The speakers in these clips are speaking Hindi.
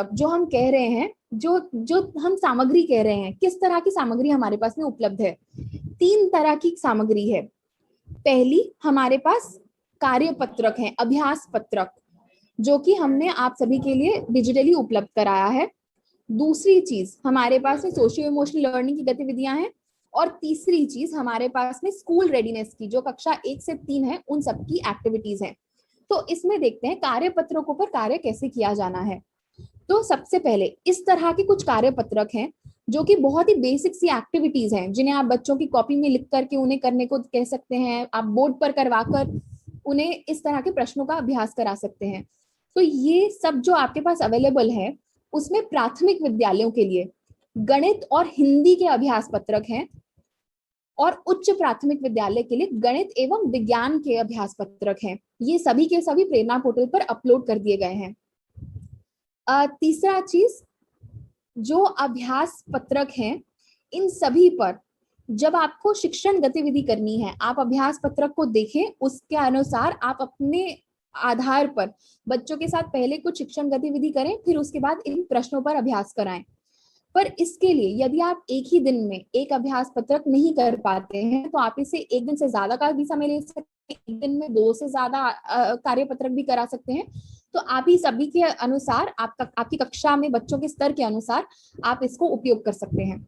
पत्रक जो हम कह रहे हैं, जो जो हम सामग्री कह रहे हैं, किस तरह की सामग्री हमारे पास में उपलब्ध है? 3 तरह की सामग्री है। पहली, हमारे पास कार्य पत्रक है, अभ्यास पत्रक, जो कि हमने आप सभी के लिए डिजिटली उपलब्ध कराया है। दूसरी चीज हमारे पास में सोशियो इमोशनल लर्निंग की गतिविधियां हैं। और तीसरी चीज हमारे पास में स्कूल रेडीनेस की, जो कक्षा 1 से 3 है, उन सबकी एक्टिविटीज हैं। तो इसमें देखते हैं कार्य पत्रकों पर कार्य कैसे किया जाना है। तो सबसे पहले इस तरह के कुछ कार्य पत्रक हैं जो कि बहुत ही बेसिक सी एक्टिविटीज हैं, जिन्हें आप बच्चों की कॉपी में लिख करके उन्हें करने को कह सकते हैं। आप बोर्ड पर करवाकर उन्हें इस तरह के प्रश्नों का अभ्यास करा सकते हैं। तो ये सब जो आपके पास अवेलेबल है, उसमें प्राथमिक विद्यालयों के लिए गणित और हिंदी के अभ्यास पत्रक हैं, और उच्च प्राथमिक विद्यालय के लिए गणित एवं विज्ञान के अभ्यास पत्रक हैं। ये सभी के सभी प्रेरणा पोर्टल पर अपलोड कर दिए गए हैं। तीसरा चीज, जो अभ्यास पत्रक हैं, इन सभी पर जब आपको शिक्षण गतिविधि करनी है, आप अभ्यास पत्रक को देखें, उसके अनुसार आप अपने आधार पर बच्चों के साथ पहले कुछ शिक्षण गतिविधि करें, फिर उसके बाद इन प्रश्नों पर अभ्यास कराएं। पर इसके लिए यदि आप एक ही दिन में एक अभ्यास पत्रक नहीं कर पाते हैं, तो आप इसे एक दिन से ज्यादा का भी समय ले सकते हैं, एक दिन में 2 से ज्यादा कार्य पत्रक भी करा सकते हैं। तो आप ही सभी के अनुसार, आपकी कक्षा में बच्चों के स्तर के अनुसार आप इसको उपयोग कर सकते हैं।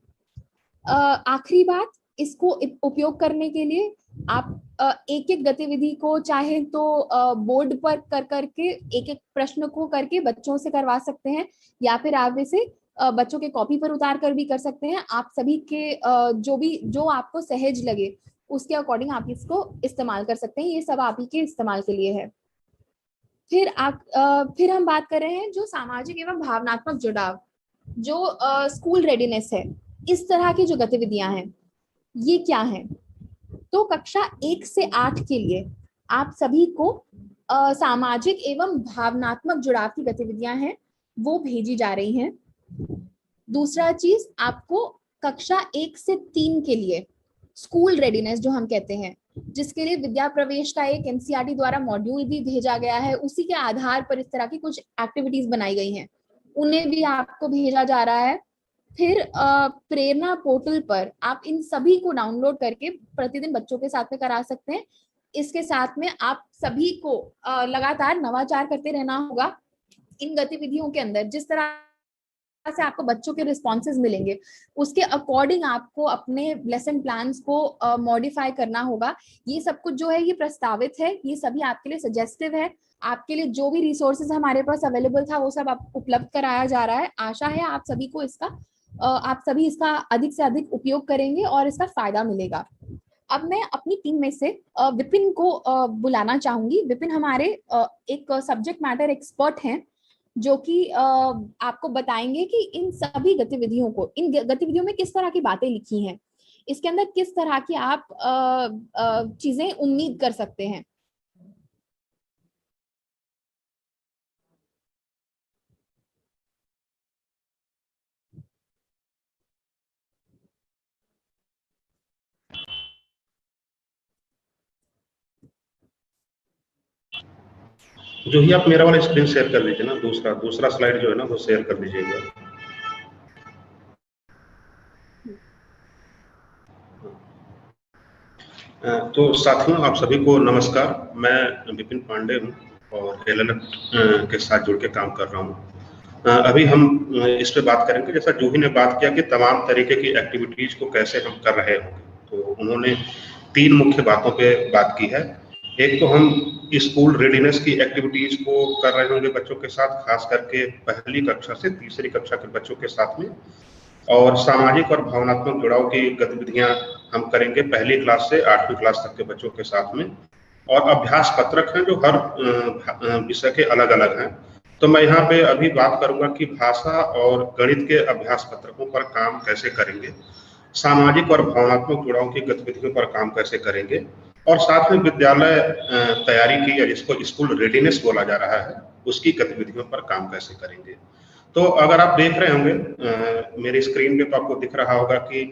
आखिरी बात, इसको उपयोग करने के लिए आप एक एक गतिविधि को चाहे तो बोर्ड पर कर करके एक एक प्रश्न को करके बच्चों से करवा सकते हैं, या फिर आप इसे बच्चों के कॉपी पर उतार कर भी कर सकते हैं। आप सभी के जो आपको सहज लगे उसके अकॉर्डिंग आप इसको इस्तेमाल कर सकते हैं। ये सब आप ही के इस्तेमाल के लिए है। फिर हम बात कर रहे हैं जो सामाजिक एवं भावनात्मक जुड़ाव, जो स्कूल रेडीनेस है, इस तरह की जो गतिविधियां हैं, ये क्या है? तो कक्षा 1 से 8 के लिए आप सभी को सामाजिक एवं भावनात्मक जुड़ाव की गतिविधियां हैं, वो भेजी जा रही हैं। दूसरा चीज, आपको कक्षा 1 से 3 के लिए स्कूल रेडीनेस जो हम कहते हैं, जिसके लिए विद्या प्रवेश का एक एनसीईआरटी द्वारा मॉड्यूल भी भेजा गया है, उसी के आधार पर इस तरह की कुछ एक्टिविटीज बनाई गई हैं, उन्हें भी आपको भेजा जा रहा है। फिर प्रेरणा पोर्टल पर आप इन सभी को डाउनलोड करके प्रतिदिन बच्चों के साथ में करा सकते हैं। इसके साथ में आप सभी को लगातार नवाचार करते रहना होगा इन गतिविधियों के अंदर। जिस तरह से आपको बच्चों के रिस्पॉन्सेज मिलेंगे, उसके अकॉर्डिंग आपको अपने लेसन प्लान्स को मॉडिफाई करना होगा। ये सब कुछ जो है ये प्रस्तावित है, ये सभी आपके लिए सजेस्टिव है। आपके लिए जो भी रिसोर्सेज हमारे पास अवेलेबल था वो सब आप उपलब्ध कराया जा रहा है। आशा है आप सभी को आप सभी इसका अधिक से अधिक उपयोग करेंगे और इसका फायदा मिलेगा। अब मैं अपनी टीम में से विपिन को बुलाना चाहूंगी। विपिन हमारे एक सब्जेक्ट मैटर एक्सपर्ट हैं, जो कि आपको बताएंगे कि इन सभी गतिविधियों को, इन गतिविधियों में किस तरह की बातें लिखी हैं, इसके अंदर किस तरह की आप चीजें उम्मीद कर सकते हैं। जो ही आप मेरा वाला स्क्रीन शेयर कर लीजिए ना, दूसरा स्लाइड जो है ना वो शेयर कर दीजिएगा। तो साथियों, आप सभी को नमस्कार। मैं विपिन पांडे हूँ और एलएलएफ के साथ जुड़ के काम कर रहा हूँ। अभी हम इस पे बात करेंगे, जैसा जूही ने बात किया कि तमाम तरीके की एक्टिविटीज को कैसे हम कर रहे होंगे। तो उन्होंने 3 मुख्य बातों पे बात की है। एक तो हम स्कूल रेडीनेस की एक्टिविटीज को कर रहे होंगे बच्चों के साथ, खास करके पहली कक्षा से तीसरी कक्षा के बच्चों के साथ में, और सामाजिक और भावनात्मक जुड़ाव की गतिविधियां हम करेंगे पहली क्लास से 8वीं क्लास तक के बच्चों के साथ में। और अभ्यास पत्रक हैं जो हर विषय के अलग अलग हैं। तो मैं यहाँ पे अभी बात करूंगा कि भाषा और गणित के अभ्यास पत्रकों पर काम कैसे करेंगे, सामाजिक और भावनात्मक जुड़ाव की गतिविधियों पर काम कैसे करेंगे, और साथ में विद्यालय तैयारी की, या जिसको स्कूल रेडीनेस बोला जा रहा है, उसकी गतिविधियों पर काम कैसे करेंगे। तो अगर आप देख रहे होंगे मेरी स्क्रीन पे, तो आपको दिख रहा होगा कि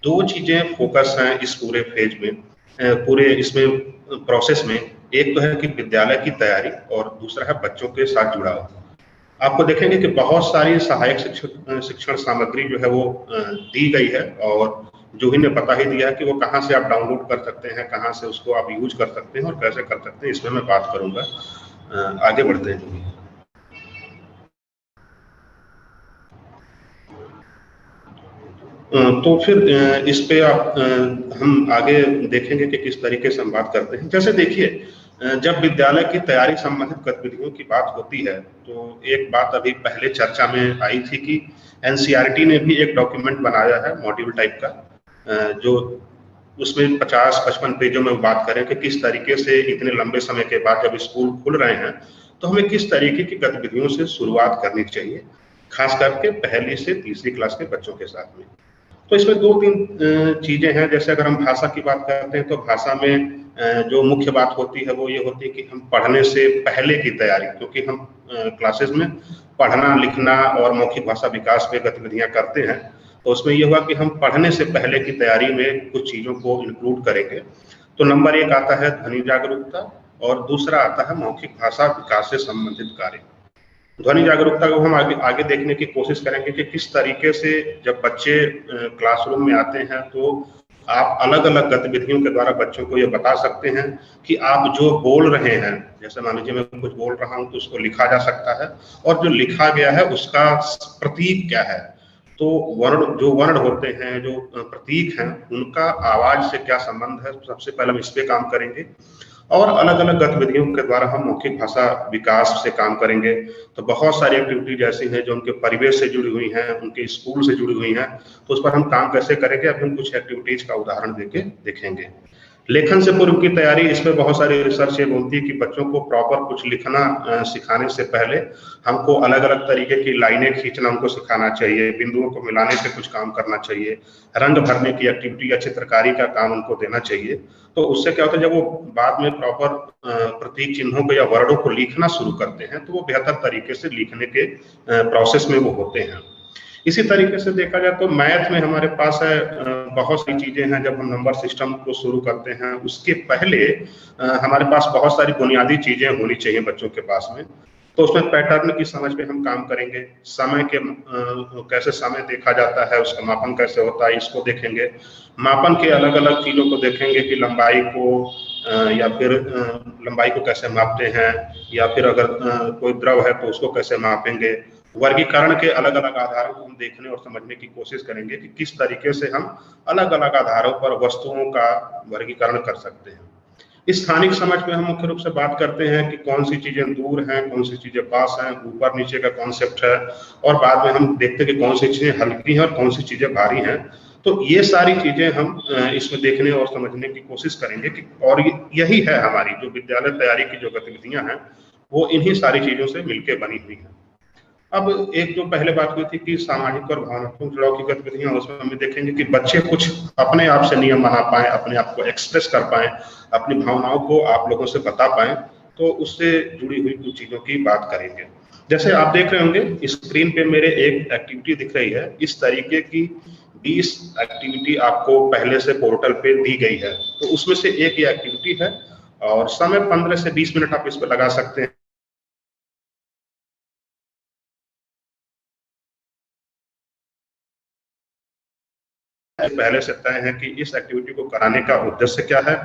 2 चीजें फोकस हैं इस पूरे फेज में, पूरे इसमें प्रोसेस में। एक तो है कि विद्यालय की तैयारी, और दूसरा है बच्चों के साथ जुड़ाव। आपको देखेंगे कि बहुत सारी सहायक शिक्षण सामग्री जो है वो दी गई है, और जूही ने बता ही दिया है कि वो कहाँ से आप डाउनलोड कर सकते हैं, कहाँ से उसको आप यूज कर सकते हैं और कैसे कर सकते हैं, इसमें मैं बात करूंगा। आगे बढ़ते हैं जूही। तो फिर इस पे आप हम आगे देखेंगे कि किस तरीके से हम बात करते हैं। जैसे देखिए, जब विद्यालय की तैयारी संबंधित गतिविधियों की बात होती है, तो एक बात अभी पहले चर्चा में आई थी कि एनसीईआरटी ने भी एक डॉक्यूमेंट बनाया है मॉड्यूल टाइप का, जो उसमें 50-55 पेजों में बात करें कि किस तरीके से इतने लंबे समय के बाद जब स्कूल खुल रहे हैं तो हमें किस तरीके की गतिविधियों से शुरुआत करनी चाहिए, खास करके पहली से तीसरी क्लास के बच्चों के साथ में। तो इसमें 2-3 चीजें हैं। जैसे अगर हम भाषा की बात करते हैं तो भाषा में जो मुख्य बात होती है वो ये होती है कि हम पढ़ने से पहले की तैयारी, क्योंकि हम क्लासेस में पढ़ना, लिखना और मौखिक भाषा विकास पे गतिविधियां करते हैं, तो उसमें ये हुआ कि हम पढ़ने से पहले की तैयारी में कुछ चीजों को इंक्लूड करेंगे। तो नंबर 1 आता है ध्वनि जागरूकता, और दूसरा आता है मौखिक भाषा विकास से संबंधित कार्य। ध्वनि जागरूकता को हम आगे देखने की कोशिश करेंगे कि किस तरीके से जब बच्चे क्लासरूम में आते हैं तो आप अलग अलग गतिविधियों के द्वारा बच्चों को ये बता सकते हैं कि आप जो बोल रहे हैं, जैसे मान लीजिए मैं कुछ बोल रहा हूं तो उसको लिखा जा सकता है, और जो लिखा गया है उसका प्रतीक क्या है। तो जो वर्ण होते हैं, जो प्रतीक हैं, उनका आवाज से क्या संबंध है, सबसे पहले हम इस पे काम करेंगे। और अलग अलग गतिविधियों के द्वारा हम मौखिक भाषा विकास से काम करेंगे। तो बहुत सारी एक्टिविटीज ऐसी हैं जो उनके परिवेश से जुड़ी हुई हैं, उनके स्कूल से जुड़ी हुई हैं, तो उस पर हम काम कैसे करेंगे, अभी हम कुछ एक्टिविटीज का उदाहरण देके देखेंगे। लेखन से पूर्व की तैयारी, इसमें बहुत सारी रिसर्च ये बोलती है कि बच्चों को प्रॉपर कुछ लिखना सिखाने से पहले हमको अलग अलग तरीके की लाइनें खींचना उनको सिखाना चाहिए, बिंदुओं को मिलाने से कुछ काम करना चाहिए, रंग भरने की एक्टिविटी या चित्रकारी का काम उनको देना चाहिए। तो उससे क्या होता है, जब वो बाद में प्रॉपर प्रतीक चिन्हों को या वर्णों को लिखना शुरू करते हैं तो वो बेहतर तरीके से लिखने के प्रोसेस में वो होते हैं। इसी तरीके से देखा जाए तो मैथ में हमारे पास है बहुत सारी चीजें हैं। जब हम नंबर सिस्टम को शुरू करते हैं उसके पहले हमारे पास बहुत सारी बुनियादी चीजें होनी चाहिए बच्चों के पास में। तो उसमें पैटर्न की समझ पे हम काम करेंगे, समय के कैसे समय देखा जाता है, उसका मापन कैसे होता है, इसको देखेंगे। मापन के अलग अलग चीजों को देखेंगे कि लंबाई को या फिर लंबाई को कैसे मापते हैं, या फिर अगर कोई द्रव है तो उसको कैसे मापेंगे। वर्गीकरण के अलग अलग आधारों को हम देखने और समझने की कोशिश करेंगे कि किस तरीके से हम अलग अलग आधारों पर वस्तुओं का वर्गीकरण कर सकते हैं। इस स्थानिक समझ में हम मुख्य रूप से बात करते हैं कि कौन सी चीजें दूर हैं, कौन सी चीजें पास हैं, ऊपर नीचे का कॉन्सेप्ट है, और बाद में हम देखते हैं कि कौन सी चीजें हल्की हैं और कौन सी चीजें भारी हैं। तो ये सारी चीजें हम इसमें देखने और समझने की कोशिश करेंगे कि, और यही है हमारी जो विद्यालय तैयारी की जो गतिविधियां हैं वो इन्हीं सारी चीजों से मिलकर बनी हुई हैं। अब एक जो पहले बात हुई थी कि सामाजिक और भावनात्मक जुड़ाव की गतिविधियां, उसमें हम देखेंगे कि बच्चे कुछ अपने आप से नियम बना पाए, अपने आप को एक्सप्रेस कर पाए, अपनी भावनाओं को आप लोगों से बता पाए, तो उससे जुड़ी हुई कुछ चीजों की बात करेंगे। जैसे आप देख रहे होंगे स्क्रीन पे मेरे एक एक्टिविटी दिख रही है, इस तरीके की 20 एक्टिविटी आपको पहले से पोर्टल पे दी गई है। तो उसमें से एक ये एक्टिविटी है और समय 15 से 20 मिनट आप इस पर लगा सकते हैं। पहले से तय है कि इस एक्टिविटी को कराने का उद्देश्य क्या है,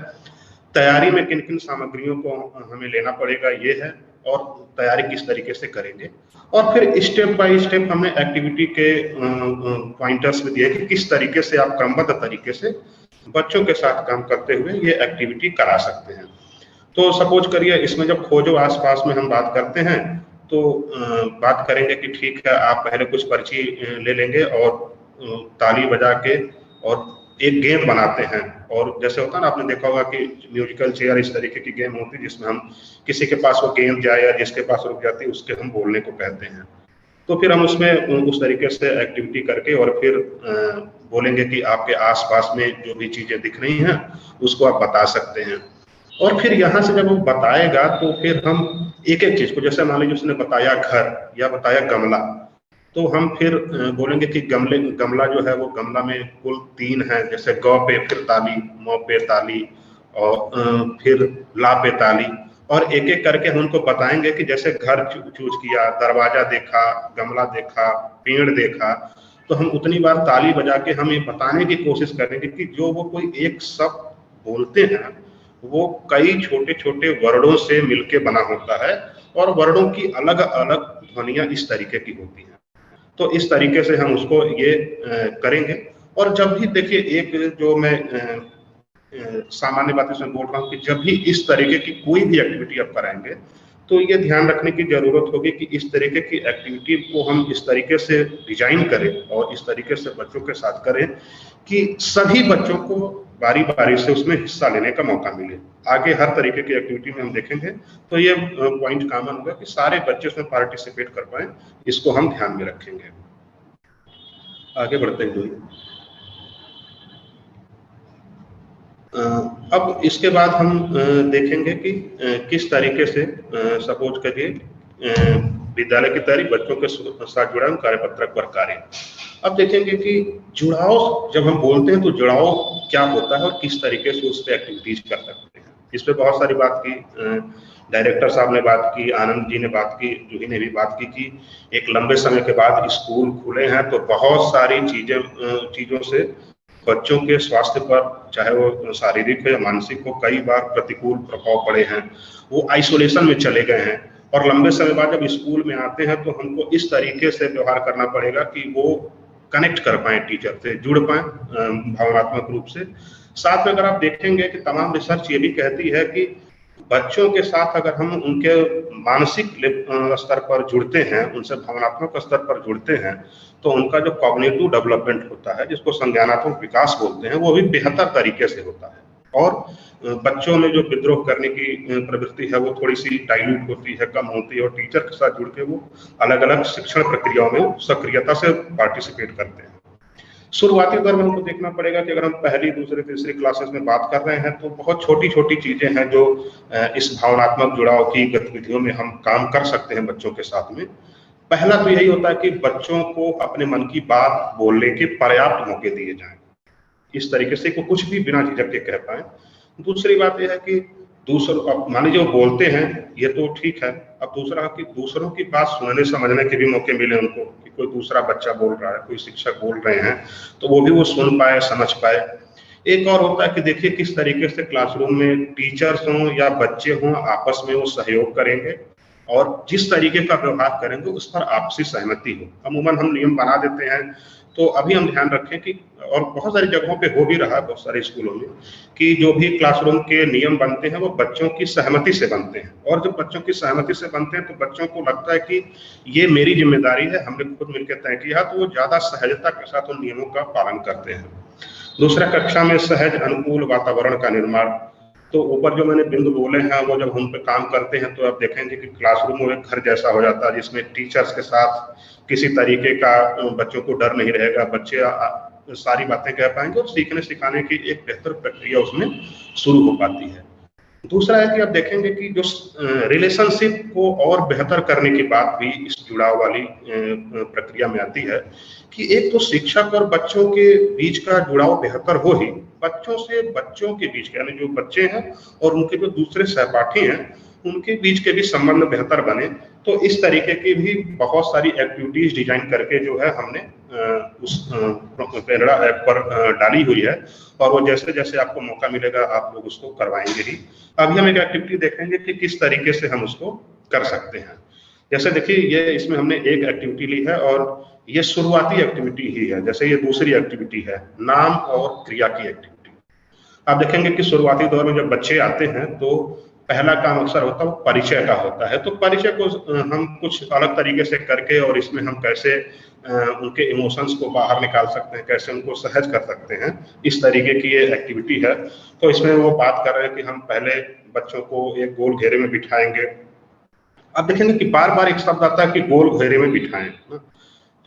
तैयारी में किन किन सामग्रियों को हमें लेना पड़ेगा ये है, और तैयारी किस तरीके से करेंगे। और फिर स्टेप बाय स्टेप हमने एक्टिविटी के पॉइंटर्स भी दिए कि किस तरीके से आप क्रमबद्ध तरीके से बच्चों के साथ काम करते हुए ये एक्टिविटी करा सकते हैं। तो सपोज करिए इसमें जब खोजो आसपास में हम बात करते हैं तो बात करेंगे कि ठीक है, आप पहले कुछ पर्ची ले लेंगे और ताली बजा के और एक गेम बनाते हैं। और जैसे होता है ना, आपने देखा होगा कि म्यूजिकल चेयर इस तरीके की गेम होती है जिसमें हम किसी के पास वो गेंद जाए या जिसके पास रुक जाती है उसके हम बोलने को कहते हैं। तो फिर हम उसमें उस तरीके से एक्टिविटी करके और फिर बोलेंगे कि आपके आसपास में जो भी चीजें दिख रही हैं उसको आप बता सकते हैं। और फिर यहाँ से जब वो बताएगा तो फिर हम एक एक चीज को, जैसे मान लीजिए उसने बताया घर या बताया गमला, तो हम फिर बोलेंगे कि गमला जो है वो गमला में कुल 3 है, जैसे ग पे फिर ताली, म पे ताली और फिर ला पे ताली। और एक एक करके हम उनको बताएंगे कि जैसे घर चूज किया, दरवाजा देखा, गमला देखा, पेड़ देखा, तो हम उतनी बार ताली बजा के हम ये बताने की कोशिश करेंगे कि जो वो कोई एक शब्द बोलते हैं वो कई छोटे छोटे वर्णों से मिलके बना होता है और वर्णों की अलग अलग ध्वनियां इस तरीके की होती हैं। तो इस तरीके से हम उसको ये करेंगे। और जब भी देखिए, एक जो मैं सामान्य बातें से बोल रहा हूँ कि जब भी इस तरीके की कोई भी एक्टिविटी आप कराएंगे तो ये ध्यान रखने की जरूरत होगी कि इस तरीके की एक्टिविटी को हम इस तरीके से डिजाइन करें और इस तरीके से बच्चों के साथ करें कि सभी बच्चों को बारी बारी से उसमें हिस्सा लेने का मौका मिले। आगे हर तरीके की एक्टिविटी में हम देखेंगे तो ये पॉइंट कॉमन होगा कि सारे बच्चे उसमें पार्टिसिपेट कर पाए, इसको हम ध्यान में रखेंगे। आगे बढ़ते हैं। अब इसके बाद हम देखेंगे कि किस तरीके से सपोज करिए विद्यालय की तैयारी, बच्चों के साथ जुड़ा कार्यपत्रक पर कार्य। अब देखेंगे कि जुड़ाव, जब हम बोलते हैं तो जुड़ाव क्या होता है और किस तरीके से उस पर एक्टिविटीज कर सकते हैं। इस पर बहुत सारी बात की, डायरेक्टर साहब ने बात की, आनंद जी ने बात की, जूही ने भी बात की कि एक लंबे समय के बाद स्कूल खुले हैं तो बहुत सारी चीजों से बच्चों के स्वास्थ्य पर, चाहे वो शारीरिक हो या मानसिक हो, कई बार प्रतिकूल प्रभाव पड़े हैं। वो आइसोलेशन में चले गए हैं और लंबे समय बाद जब स्कूल में आते हैं तो हमको इस तरीके से व्यवहार करना पड़ेगा कि वो कनेक्ट कर पाए, टीचर से जुड़ पाए भावनात्मक रूप से। साथ में अगर आप देखेंगे कि तमाम रिसर्च ये भी कहती है कि बच्चों के साथ अगर हम उनके मानसिक स्तर पर जुड़ते हैं, उनसे भावनात्मक स्तर पर जुड़ते हैं, तो उनका जो कॉग्निटिव डेवलपमेंट होता है, जिसको संज्ञानात्मक विकास बोलते हैं, वो भी बेहतर तरीके से होता है। और बच्चों में जो विद्रोह करने की प्रवृत्ति है वो थोड़ी सी डाइल्यूट होती है, कम होती है, और टीचर के साथ जुड़ के वो अलग अलग शिक्षण प्रक्रियाओं में सक्रियता से पार्टिसिपेट करते हैं। शुरुआती दौर में हमको देखना पड़ेगा कि अगर हम पहली, दूसरी, तीसरी क्लासेस में बात कर रहे हैं तो बहुत छोटी छोटी चीजें हैं जो इस भावनात्मक जुड़ाव की गतिविधियों में हम काम कर सकते हैं बच्चों के साथ में। पहला तो यही होता है कि बच्चों को अपने मन की बात बोलने के पर्याप्त मौके दिए जाएं, इस तरीके से को कुछ भी बिना झिझक के कह पाए। दूसरी बात यह है कि दूसरों, मान लीजिए वो बोलते हैं, ये तो ठीक है, अब दूसरा कि दूसरों की बात सुनने समझने के भी मौके मिले उनको, कि कोई दूसरा बच्चा बोल रहा है, कोई शिक्षक बोल रहे हैं, तो वो भी वो सुन पाए, समझ पाए। एक और होता है कि देखिए किस तरीके से क्लासरूम में टीचर्स हों या बच्चे हों, आपस में वो सहयोग करेंगे और जिस तरीके का व्यवहार करेंगे उस पर आपसी सहमति हो। अमूमन हम नियम बना देते हैं, तो अभी हम ध्यान रखें कि, और बहुत सारी जगहों पे हो भी रहा है, बहुत सारे स्कूलों में, कि जो भी क्लासरूम के नियम बनते हैं वो बच्चों की सहमति से बनते हैं। और जब बच्चों की सहमति से बनते हैं तो बच्चों को लगता है कि ये मेरी जिम्मेदारी है, हमने खुद मिलकर तय किया, तो वो ज्यादा सहजता के साथ उन नियमों का पालन करते हैं। दूसरा, कक्षा में सहज अनुकूल वातावरण का निर्माण। तो ऊपर जो मैंने बिंदु बोले हैं वो जब हम पे काम करते हैं तो आप देखेंगे कि क्लासरूम वो एक घर जैसा हो जाता है, जिसमें टीचर्स के साथ किसी तरीके का बच्चों को डर नहीं रहेगा, बच्चे सारी बातें कह पाएंगे और सीखने सिखाने की एक बेहतर प्रक्रिया उसमें शुरू हो पाती है। दूसरा है कि आप देखेंगे कि जो रिलेशनशिप को और बेहतर करने की बात भी इस जुड़ाव वाली प्रक्रिया में आती है, कि एक तो शिक्षक और बच्चों के बीच का जुड़ाव बेहतर हो ही, बच्चों से बच्चों के बीच, यानी जो बच्चे हैं और उनके जो दूसरे सहपाठी हैं उनके बीच के भी संबंध बेहतर बने। तो इस तरीके की भी बहुत सारी एक्टिविटीज डिजाइन करके जो है हमने उस प्रेरणा ऐप पर डाली हुई है, और वो जैसे जैसे आपको मौका मिलेगा आप लोग उसको करवाएंगे ही। अभी हम एक एक्टिविटी देखेंगे कि किस तरीके से हम उसको कर सकते हैं। जैसे देखिए, ये इसमें हमने एक एक्टिविटी ली है और ये शुरुआती एक्टिविटी ही है। जैसे ये दूसरी एक्टिविटी है, नाम और क्रिया की एक्टिविटी। आप देखेंगे कि शुरुआती दौर में जब बच्चे आते हैं तो पहला काम अक्सर होता है वो परिचय का होता है। तो परिचय को हम कुछ अलग तरीके से करके और इसमें हम कैसे उनके इमोशंस को बाहर निकाल सकते हैं, कैसे उनको सहज कर सकते हैं, इस तरीके की ये एक्टिविटी है। तो इसमें वो बात कर रहे हैं कि हम पहले बच्चों को एक गोल घेरे में बिठाएंगे। अब देखेंगे कि बार बार एक शब्द आता है कि गोल घेरे में बिठाएं।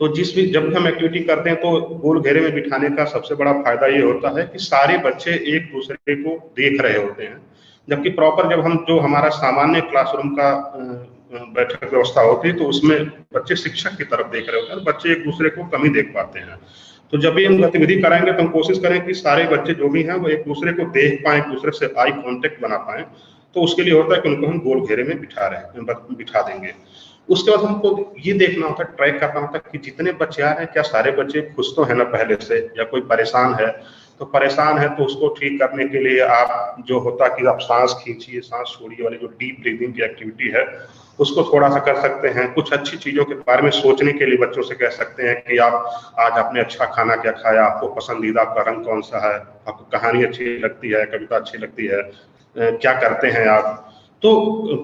तो जब भी हम एक्टिविटी करते हैं तो गोल घेरे में बिठाने का सबसे बड़ा फायदा ये होता है कि सारे बच्चे एक दूसरे को देख रहे होते हैं, जबकि प्रॉपर जब हम जो हमारा सामान्य क्लासरूम का बैठक व्यवस्था होती है तो उसमें बच्चे शिक्षक की तरफ देख रहे होते हैं, बच्चे एक दूसरे को कम ही देख पाते हैं। तो जब भी हम गतिविधि कराएंगे तो हम कोशिश करें कि सारे बच्चे जो भी हैं वो एक दूसरे को देख पाए, एक दूसरे से आई कांटेक्ट बना पाए, तो उसके लिए होता है कि उनको हम गोल घेरे में बिठा देंगे। उसके बाद हमको ये देखना होता है, ट्रैक करना होता है कि जितने बच्चे आ रहे हैं क्या सारे बच्चे खुश तो है ना पहले से, या कोई परेशान है। तो परेशान है तो उसको ठीक करने के लिए आप जो होता है कि आप सांस खींचिए सांस छोड़िए वाली जो डीप ब्रीदिंग की एक्टिविटी है उसको थोड़ा सा कर सकते हैं। कुछ अच्छी चीजों के बारे में सोचने के लिए बच्चों से कह सकते हैं कि आप आज आपने अच्छा खाना क्या खाया, आपको पसंदीदा आपका रंग कौन सा है, आपको कहानी अच्छी लगती है, कविता अच्छी लगती है, क्या करते हैं आप, तो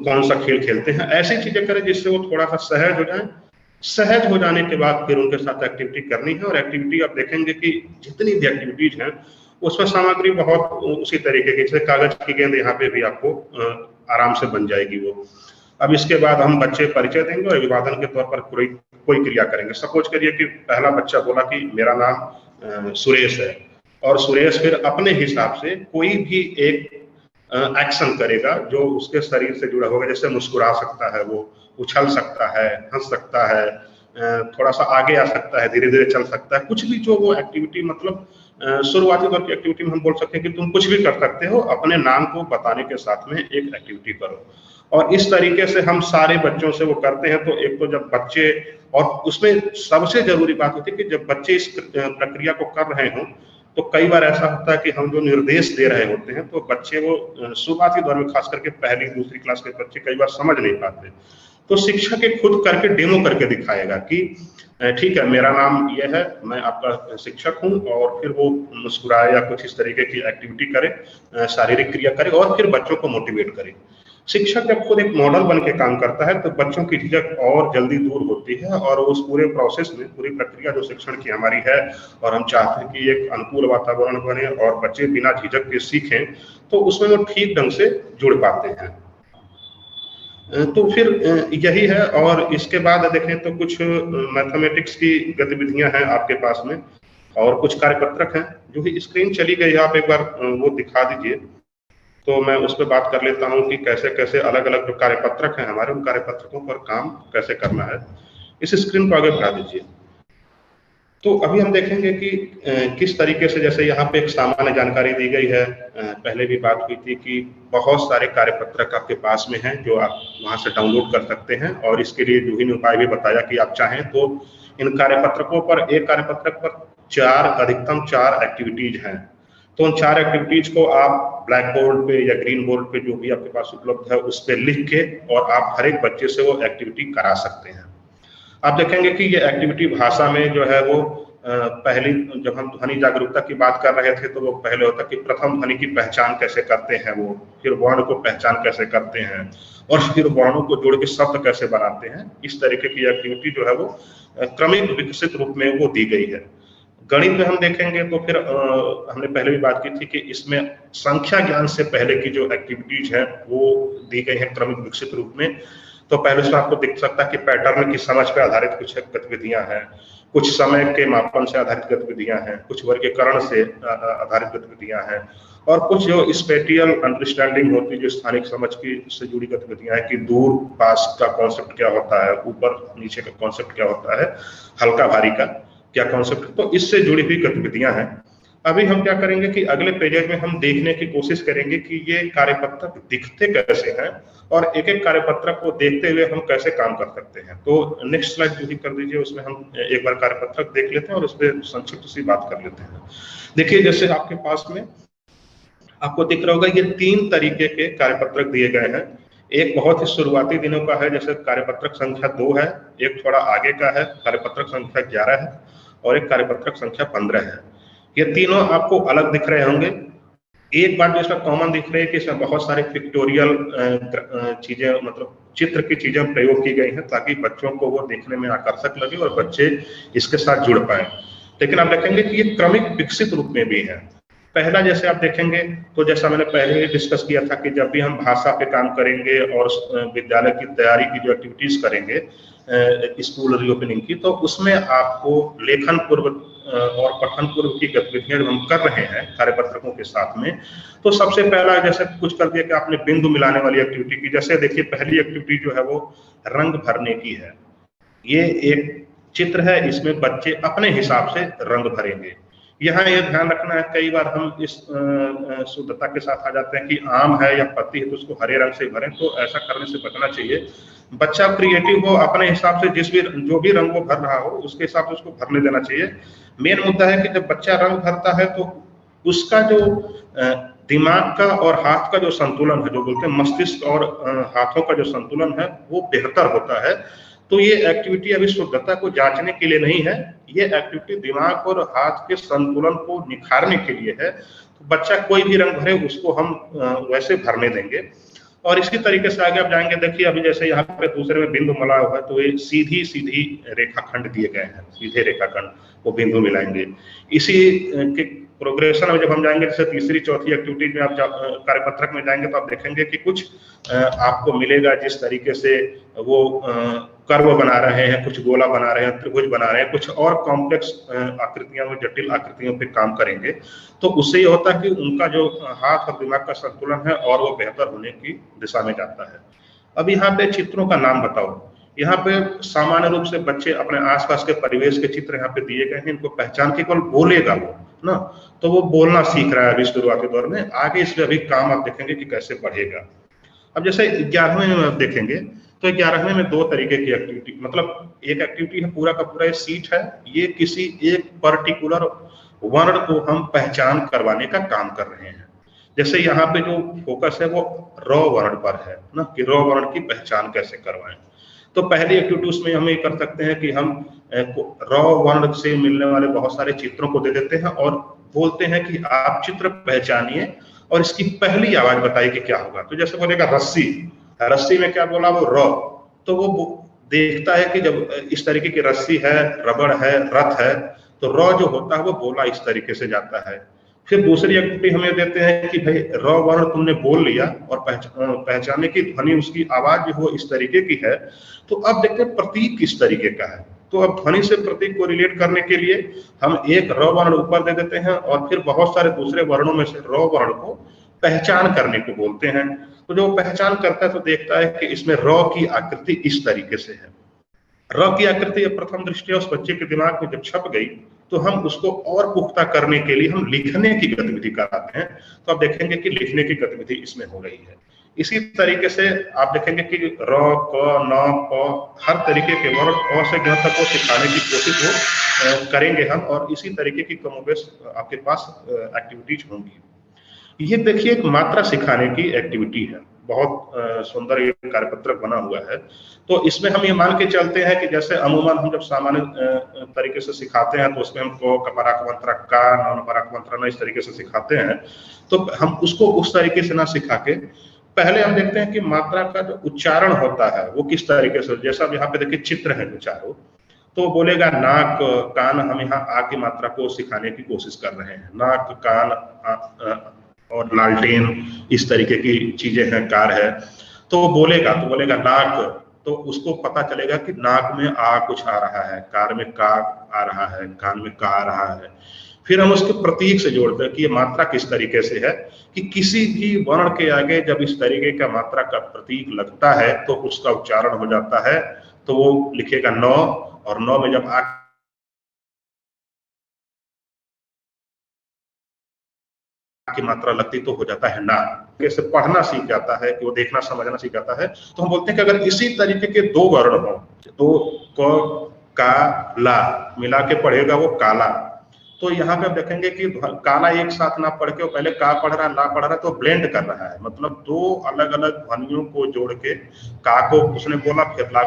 कौन सा खेल खेलते हैं। ऐसी चीजें करें जिससे वो थोड़ा सा सहज हो जाए। सहज हो जाने के बाद फिर उनके साथ एक्टिविटी करनी है। और एक्टिविटी आप देखेंगे कि जितनी भी एक्टिविटीज हैं उसमें सामग्री बहुत उसी तरीके की, जैसे कागज की गेंद यहाँ पे भी आपको आराम से बन जाएगी वो। अब इसके बाद हम बच्चे परिचय देंगे और अभिवादन के तौर पर कोई क्रिया करेंगे। सपोज करिए कि पहला बच्चा बोला कि मेरा नाम सुरेश है, और सुरेश फिर अपने हिसाब से कोई भी एक एक्शन करेगा जो उसके शरीर से जुड़ा होगा। जैसे मुस्कुरा सकता है, वो उछल सकता है, हंस सकता है, थोड़ा सा आगे आ सकता है, धीरे धीरे चल सकता है, कुछ भी जो वो एक्टिविटी मतलब शुरुआती तौर की एक्टिविटी में हम बोल सकते हैं कि तुम कुछ भी कर सकते हो, अपने नाम को बताने के साथ में एक एक्टिविटी करो। और इस तरीके से हम सारे बच्चों से वो करते हैं। तो एक तो जब बच्चे, और उसमें सबसे जरूरी बात होती है कि जब बच्चे इस प्रक्रिया को कर रहे हों तो कई बार ऐसा होता है कि हम जो निर्देश दे रहे होते हैं तो बच्चे वो शुरुआती दौर में खास करके पहली दूसरी क्लास के बच्चे कई बार समझ नहीं पाते। तो शिक्षक के खुद करके डेमो करके दिखाएगा कि ठीक है मेरा नाम ये है, मैं आपका शिक्षक हूँ, और फिर वो मुस्कुराए या कुछ इस तरीके की एक्टिविटी करे, शारीरिक क्रिया करे और फिर बच्चों को मोटिवेट करे। शिक्षक जब खुद एक मॉडल बन के काम करता है तो बच्चों की झिझक और जल्दी दूर होती है, और उस पूरे प्रोसेस में पूरी प्रक्रिया जो शिक्षण की हमारी है, और हम चाहते हैं कि एक अनुकूल वातावरण बने और बच्चे बिना झिझक के सीखें, तो उसमें वो ठीक ढंग से जुड़ पाते हैं। तो फिर यही है। और इसके बाद देखें तो कुछ मैथमेटिक्स की गतिविधियां हैं आपके पास में, और कुछ कार्यपत्रक हैं जो कि स्क्रीन चली गई है, आप एक बार वो दिखा दीजिए तो मैं उस पर बात कर लेता हूँ कि कैसे कैसे अलग अलग जो कार्यपत्रक हैं हमारे, उन कार्यपत्रकों पर काम कैसे करना है। इस स्क्रीन को आगे बढ़ा दीजिए। तो अभी हम देखेंगे कि किस तरीके से, जैसे यहाँ पे एक सामान्य जानकारी दी गई है, पहले भी बात हुई थी कि बहुत सारे कार्यपत्रक आपके पास में हैं जो आप वहाँ से डाउनलोड कर सकते हैं, और इसके लिए विभिन्न उपाय भी बताया कि आप चाहें तो इन कार्यपत्रकों पर, एक कार्यपत्रक पर अधिकतम 4 एक्टिविटीज हैं। तो उन 4 एक्टिविटीज को आप ब्लैक बोर्ड पे या ग्रीन बोर्ड पे जो भी आपके पास उपलब्ध है उस पर लिख के और आप हर एक बच्चे से वो एक्टिविटी करा सकते हैं। आप देखेंगे कि ये एक्टिविटी भाषा में जो है वो पहली, जब हम ध्वनि जागरूकता की बात कर रहे थे तो वो पहले होता कि प्रथम ध्वनि की पहचान कैसे करते हैं वो, फिर वर्ण को पहचान कैसे करते हैं, और फिर वर्णों को जोड़ के शब्द कैसे बनाते हैं। इस तरीके की एक्टिविटी जो है वो क्रमिक विकसित रूप में वो दी गई है। गणित में हम देखेंगे तो फिर हमने पहले भी बात की थी कि इसमें संख्या ज्ञान से पहले की जो एक्टिविटीज है वो दी गई है क्रमिक विकसित रूप में। तो पहले से आपको दिख सकता है कि पैटर्न की समझ पर आधारित कुछ गतिविधियां हैं, कुछ समय के मापन से आधारित गतिविधियां हैं, कुछ वर्गीकरण से आधारित गतिविधियां हैं, और कुछ जो स्पेटियल अंडरस्टैंडिंग होती है, जो स्थानिक समझ की से जुड़ी गतिविधियां हैं कि दूर पास का कॉन्सेप्ट क्या होता है, ऊपर नीचे का कॉन्सेप्ट क्या होता है, हल्का भारी का क्या कॉन्सेप्ट, तो इससे जुड़ी हुई गतिविधियां हैं। अभी हम क्या करेंगे कि अगले पेज में हम देखने की कोशिश करेंगे कि ये कार्यपत्रक दिखते कैसे हैं और एक एक कार्यपत्रक को देखते हुए हम कैसे काम कर सकते हैं। तो नेक्स्ट स्लाइड जो भी कर दीजिए, उसमें हम एक बार कार्यपत्रक देख लेते हैं और उस पर संक्षिप्त सी बात कर लेते हैं। देखिए जैसे आपके पास में आपको दिख रहा होगा, ये 3 तरीके के कार्यपत्रक दिए गए हैं। एक बहुत ही शुरुआती दिनों का है, जैसे कार्यपत्रक संख्या 2 है, एक थोड़ा आगे का है कार्यपत्रक संख्या 11 है, और एक कार्यपत्रक संख्या 15 है। ये तीनों आपको अलग दिख रहे होंगे। एक बात जो इसका कॉमन दिख रही है कि इसमें बहुत सारे पिक्टोरियल चीजें, मतलब चित्र की चीजें प्रयोग की गई हैं ताकि बच्चों को वो देखने में आकर्षक लगे और बच्चे इसके साथ जुड़ पाए। लेकिन आप देखेंगे कि ये क्रमिक विकसित रूप में भी है। पहला जैसे आप देखेंगे तो जैसा मैंने पहले ही डिस्कस किया था कि जब भी हम भाषा पे काम करेंगे और विद्यालय की तैयारी की जो एक्टिविटीज करेंगे स्कूल रीओपनिंग की, तो उसमें आपको लेखन पूर्व और पठन पूर्व की गतिविधियां हम कर रहे हैं कार्यपत्रकों के साथ में। तो सबसे पहला जैसे कुछ कर दिया कि आपने बिंदु मिलाने वाली एक्टिविटी की। जैसे देखिए पहली एक्टिविटी जो है वो रंग भरने की है। ये एक चित्र है, इसमें बच्चे अपने हिसाब से रंग भरेंगे। यहाँ ये ध्यान रखना है, कई बार हम इस शुद्धता के साथ आ जाते हैं कि आम है या पत्ती है तो उसको हरे रंग से भरें, तो ऐसा करने से बचना चाहिए। बच्चा क्रिएटिव हो, अपने हिसाब से जो भी रंग वो भर रहा हो उसके हिसाब से उसको भरने देना चाहिए। मेन मुद्दा है कि जब बच्चा रंग भरता है तो उसका जो दिमाग का और हाथ का जो संतुलन है, जो बोलते हैं मस्तिष्क और हाथों का जो संतुलन है, वो बेहतर होता है। तो ये एक्टिविटी अभी शुद्धता को जांचने के लिए नहीं है, ये एक्टिविटी दिमाग और हाथ के संतुलन को निखारने के लिए है। तो बच्चा कोई भी रंग भरे उसको हम वैसे भरने देंगे। और इसी तरीके से आगे आप जाएंगे, देखिए अभी जैसे यहाँ पे दूसरे में बिंदु मला हुआ है, तो ये सीधी सीधी रेखाखंड दिए गए हैं, सीधे रेखाखंड, वो बिंदु मिलाएंगे। इसी के प्रोग्रेशन में जब हम जाएंगे, जैसे तीसरी चौथी एक्टिविटी में आप कार्यपत्रक में जाएंगे तो आप देखेंगे कि कुछ आपको मिलेगा जिस तरीके से वो कर्व बना रहे हैं, कुछ गोला बना रहे हैं, त्रिभुज बना रहे हैं, कुछ और कॉम्प्लेक्स आकृतियां, जटिल आकृतियों पे काम करेंगे। तो उससे ये होता है कि उनका जो हाथ और दिमाग का संतुलन है और वो बेहतर होने की दिशा में जाता है। अब यहाँ पे चित्रों का नाम बताओ। यहाँ पे सामान्य रूप से बच्चे अपने आसपास के परिवेश के चित्र यहाँ पे दिए गए हैं, इनको पहचान के केवल बोलेगा वो ना, तो वो बोलना सीख रहा है अभी शुरुआती दौर में। आगे इसमें अभी काम आप देखेंगे कि कैसे बढ़ेगा। अब जैसे 11वें में आप देखेंगे तो 11वें में दो तरीके की एक्टिविटी, मतलब एक एक्टिविटी है पूरा का पूरा सीट है, ये किसी एक पर्टिकुलर वर्ण को हम पहचान करवाने का काम कर रहे हैं। जैसे यहाँ पे जो फोकस है वो र वर्ण पर है ना, कि र वर्ण की पहचान कैसे करवाएं। तो पहली एक्टिविटी उसमें हम ये कर सकते हैं कि हम र वर्ण से मिलने वाले बहुत सारे चित्रों को दे देते हैं और बोलते हैं कि आप चित्र पहचानिए और इसकी पहली आवाज बताइए कि क्या होगा। तो जैसे बोलेगा रस्सी, रस्सी में क्या बोला वो र, तो वो देखता है कि जब इस तरीके की रस्सी है, रबड़ है, रथ है, तो र जो होता है वो बोला इस तरीके से जाता है। फिर दूसरी एक्टिविटी हमें देते हैं कि भाई र वर्ण तुमने बोल लिया और पहचाने की ध्वनि, उसकी आवाज जो वो इस तरीके की है। तो अब देखते हैं प्रतीक किस तरीके का है। तो अब ध्वनि से प्रतीक को रिलेट करने के लिए हम एक र वर्ण ऊपर दे देते हैं और फिर बहुत सारे दूसरे वर्णों में से र वर्ण को पहचान करने को बोलते हैं। तो जो पहचान करता है तो देखता है कि इसमें र की आकृति इस तरीके से है। र की आकृति प्रथम दृष्टया उस बच्चे के दिमाग में जब छप गई तो हम उसको और पुख्ता करने के लिए हम लिखने की गतिविधि कराते हैं। तो आप देखेंगे कि लिखने की गतिविधि इसमें हो रही है। इसी तरीके से आप देखेंगे कि र, क, न, प, हर तरीके के वर्ण अ से ग तक को सिखाने की कोशिश वो करेंगे हम, और इसी तरीके की कमोबेश आपके पास एक्टिविटीज होंगी। ये देखिए एक मात्रा सिखाने की एक्टिविटी है, बहुत सुंदर ये कार्यपत्रक बना हुआ है। तो इसमें हम ये मान के चलते हैं कि जैसे अमूमन हम जब सामान्य तरीके से सिखाते हैं तो उसमें हम क, कपराक मंत्रा, का, न, पराक मंत्रा, न, इस तरीके से सिखाते हैं। तो हम उसको उस तरीके से ना सिखा के पहले हम देखते हैं कि मात्रा का जो उच्चारण होता है वो किस तरीके से, जैसा अब यहाँ पे देखिए चित्र है जो चारों, तो बोलेगा नाक, कान। हम यहाँ आ की मात्रा को सिखाने की कोशिश कर रहे हैं। नाक, कान और लालटेन, इस तरीके की चीजें हैं, कार है। तो वो बोलेगा तो बोलेगा नाक, तो उसको पता चलेगा कि नाक में आ कुछ आ रहा है, कार में का आ रहा है, कान में का आ रहा है। फिर हम उसके प्रतीक से जोड़ते हैं कि ये मात्रा किस तरीके से है, कि किसी भी वर्ण के आगे जब इस तरीके का मात्रा का प्रतीक लगता है तो उसका उच्चारण हो जाता है। तो वो लिखेगा नौ, और नौ में जब आ की मात्रा लगती तो हो जाता है ना। कैसे पढ़ना सीख जाता है, कि वो देखना समझना सीख जाता है। तो हम बोलते हैं कि अगर इसी तरीके के दो वर्ण हो, तो क, का, ला मिला के पढ़ेगा वो काला। तो यहाँ पे आप देखेंगे कि काला एक साथ ना पढ़ के वो पहले का पढ़ रहा है, ला पढ़ रहा है, तो ब्लेंड कर रहा है, मतलब दो अलग अलग ध्वनियों को जोड़ के का को उसने बोला, फिर ला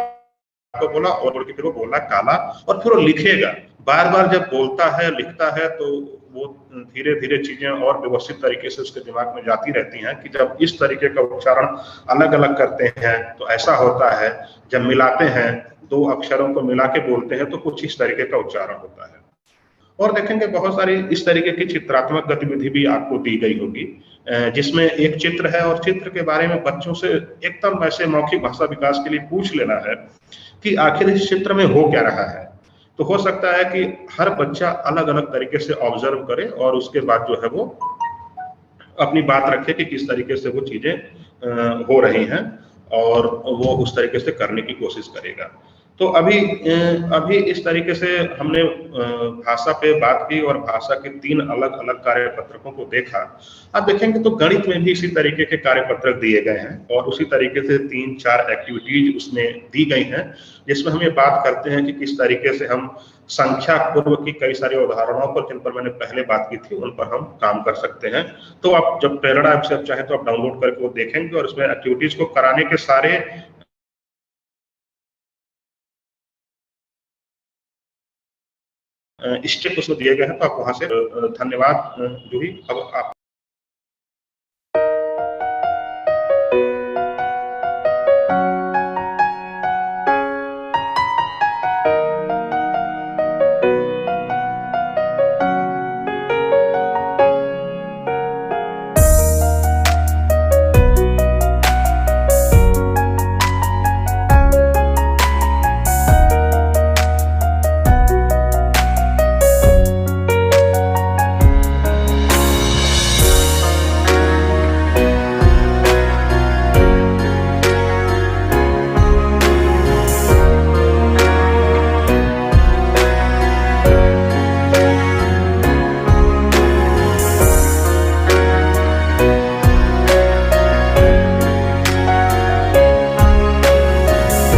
को बोला, और जोड़ के फिर वो बोला काला, और फिर वो लिखेगा। बार बार जब बोलता है, लिखता है, तो वो धीरे धीरे चीजें और व्यवस्थित तरीके से उसके दिमाग में जाती रहती हैं। कि जब इस तरीके का उच्चारण अलग अलग करते हैं तो ऐसा होता है, जब मिलाते हैं दो अक्षरों को मिला के बोलते हैं तो कुछ इस तरीके का उच्चारण होता है। और देखेंगे बहुत सारी इस तरीके की चित्रात्मक गतिविधि भी आपको दी गई होगी, जिसमें एक चित्र है और चित्र के बारे में बच्चों से एकदम वैसे मौखिक भाषा विकास के लिए पूछ लेना है कि आखिर इस चित्र में हो क्या रहा है। तो हो सकता है कि हर बच्चा अलग अलग तरीके से ऑब्जर्व करे और उसके बाद जो है वो अपनी बात रखे कि किस तरीके से वो चीजें हो रही हैं, और वो उस तरीके से करने की कोशिश करेगा। तो अभी इस तरीके से हमने भाषा पे बात की और भाषा के 3 अलग-अलग कार्यपत्रकों को देखा। आप देखेंगे तो गणित में भी इसी तरीके के कार्यपत्रक दिए गए हैं और उसी तरीके से 3-4 एक्टिविटीज उसमें दी गई हैं, जिसमें हम ये बात करते हैं कि किस तरीके से हम संख्या पूर्व की कई सारी उदाहरणों पर, जिन पर मैंने पहले बात की थी, उन पर हम काम कर सकते हैं। तो आप जब प्रेरणा ऐप से आप चाहें तो आप डाउनलोड करके वो देखेंगे और उसमें एक्टिविटीज को कराने के सारे स्टेप उसमें दिए गए हैं। तो आप वहां से धन्यवाद जूही। अब आप